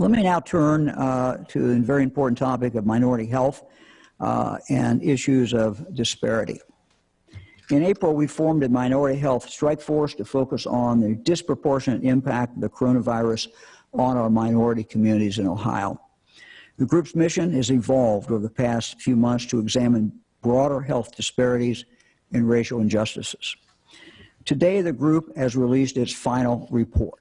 Let me now turn to a very important topic of minority health and issues of disparity. In April, we formed a minority health strike force to focus on the disproportionate impact of the coronavirus on our minority communities in Ohio. The group's mission has evolved over the past few months to examine broader health disparities and racial injustices. Today, the group has released its final report.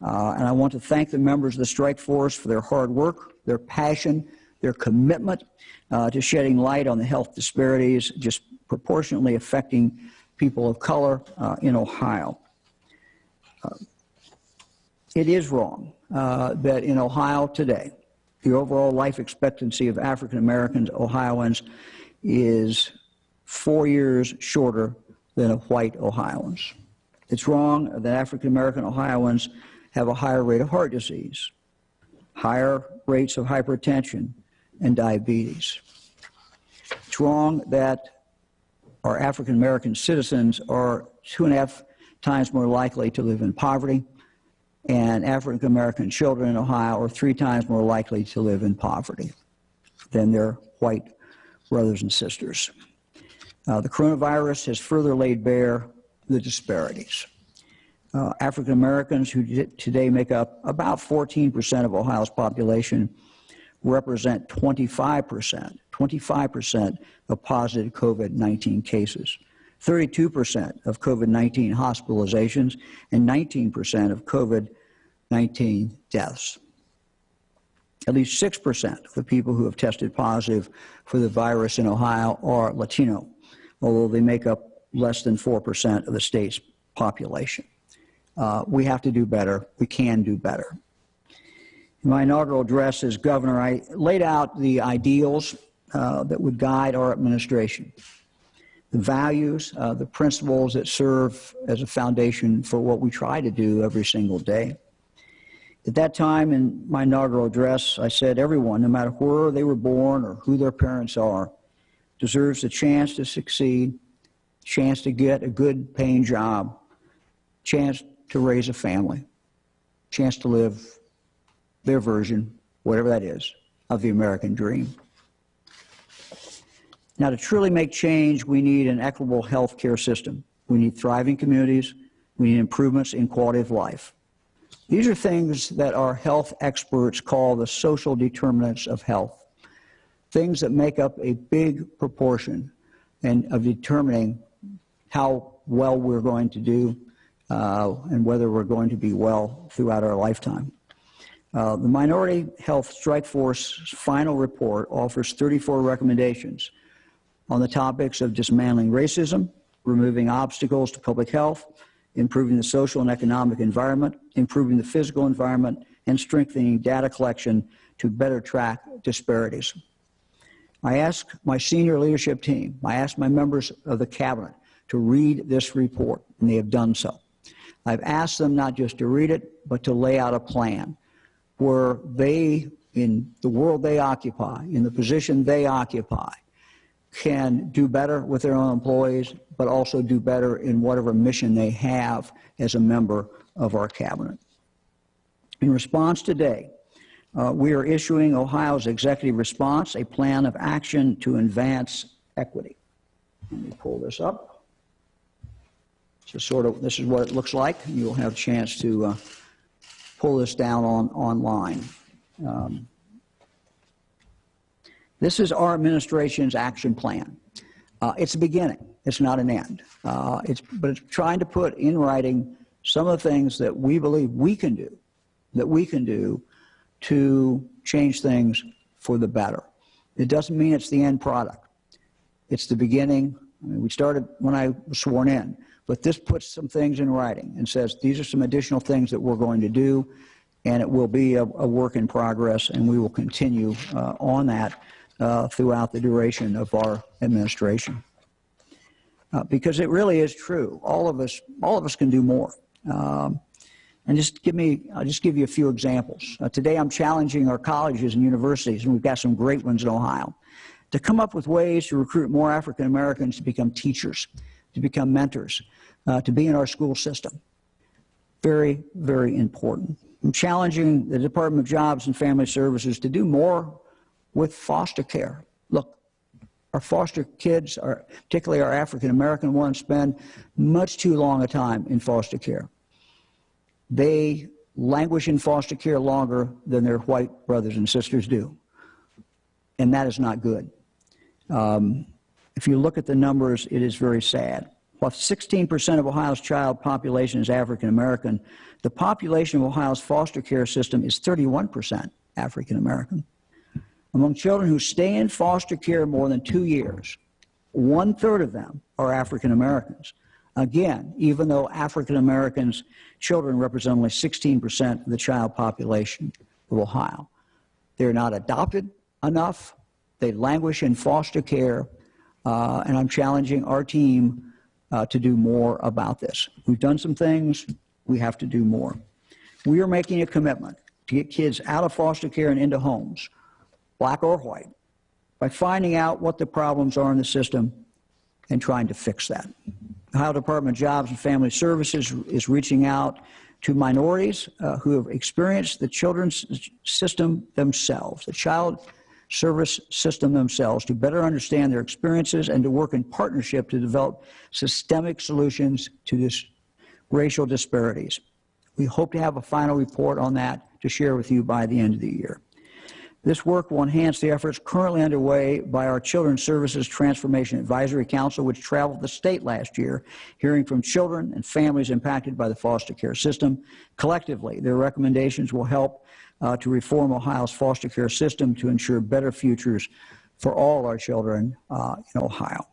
And I want to thank the members of the strike force for their hard work, their passion, their commitment to shedding light on the health disparities disproportionately affecting people of color in Ohio. It is wrong that in Ohio today, the overall life expectancy of African Americans, Ohioans, is 4 years shorter than of white Ohioans. It's wrong that African American Ohioans have a higher rate of heart disease, higher rates of hypertension and diabetes. It's wrong that our African American citizens are 2.5 times more likely to live in poverty, and African American children in Ohio are 3 times more likely to live in poverty than their white brothers and sisters. The coronavirus has further laid bare the disparities. African Americans, who today make up about 14% of Ohio's population, represent 25% of positive COVID-19 cases, 32% of COVID-19 hospitalizations, and 19% of COVID-19 deaths. At least 6% of the people who have tested positive for the virus in Ohio are Latino, although they make up less than 4% of the state's population. We have to do better. We can do better. In my inaugural address as governor, I laid out the ideals that would guide our administration, the values, the principles that serve as a foundation for what we try to do every single day. At that time in my inaugural address, I said everyone, no matter where they were born or who their parents are, deserves a chance to succeed, chance to get a good paying job, chance to raise a family, chance to live their version, whatever that is, of the American dream. Now, to truly make change, we need an equitable health care system. We need thriving communities. We need improvements in quality of life. These are things that our health experts call the social determinants of health, things that make up a big proportion of determining how well we're going to do and whether we're going to be well throughout our lifetime. The Minority Health Strike Force's final report offers 34 recommendations on the topics of dismantling racism, removing obstacles to public health, improving the social and economic environment, improving the physical environment, and strengthening data collection to better track disparities. I asked my senior leadership team, I asked my members of the cabinet to read this report, and they have done so. I've asked them not just to read it, but to lay out a plan where they, in the world they occupy, in the position they occupy, can do better with their own employees, but also do better in whatever mission they have as a member of our cabinet. In response today, we are issuing Ohio's executive response, a plan of action to advance equity. Let me pull this up. So this is what it looks like. You'll have a chance to pull this down online. This is our administration's action plan. It's a beginning. It's not an end. But it's trying to put in writing some of the things that we believe we can do, to change things for the better. It doesn't mean it's the end product. It's the beginning. I mean, we started when I was sworn in, but this puts some things in writing and says these are some additional things that we're going to do, and it will be a work in progress, and we will continue on that throughout the duration of our administration. Because it really is true. All of us can do more. And I'll just give you a few examples. Today I'm challenging our colleges and universities, and we've got some great ones in Ohio, to come up with ways to recruit more African Americans to become teachers, to become mentors, to be in our school system. Very, very important. I'm challenging the Department of Jobs and Family Services to do more with foster care. Look, our foster kids, particularly our African American ones, spend much too long a time in foster care. They languish in foster care longer than their white brothers and sisters do, and that is not good. If you look at the numbers, it is very sad. While 16% of Ohio's child population is African American, the population of Ohio's foster care system is 31% African American. Among children who stay in foster care more than 2 years, 1/3 of them are African Americans. Again, even though African Americans' children represent only 16% of the child population of Ohio. They're not adopted enough. They languish in foster care, and I'm challenging our team to do more about this. We've done some things. We have to do more. We are making a commitment to get kids out of foster care and into homes, black or white, by finding out what the problems are in the system and trying to fix that. The Ohio Department of Jobs and Family Services is reaching out to minorities who have experienced the children's system themselves, the child service system themselves, to better understand their experiences and to work in partnership to develop systemic solutions to this racial disparities. We hope to have a final report on that to share with you by the end of the year. This work will enhance the efforts currently underway by our Children's Services Transformation Advisory Council, which traveled the state last year, hearing from children and families impacted by the foster care system. Collectively, their recommendations will help to reform Ohio's foster care system to ensure better futures for all our children in Ohio.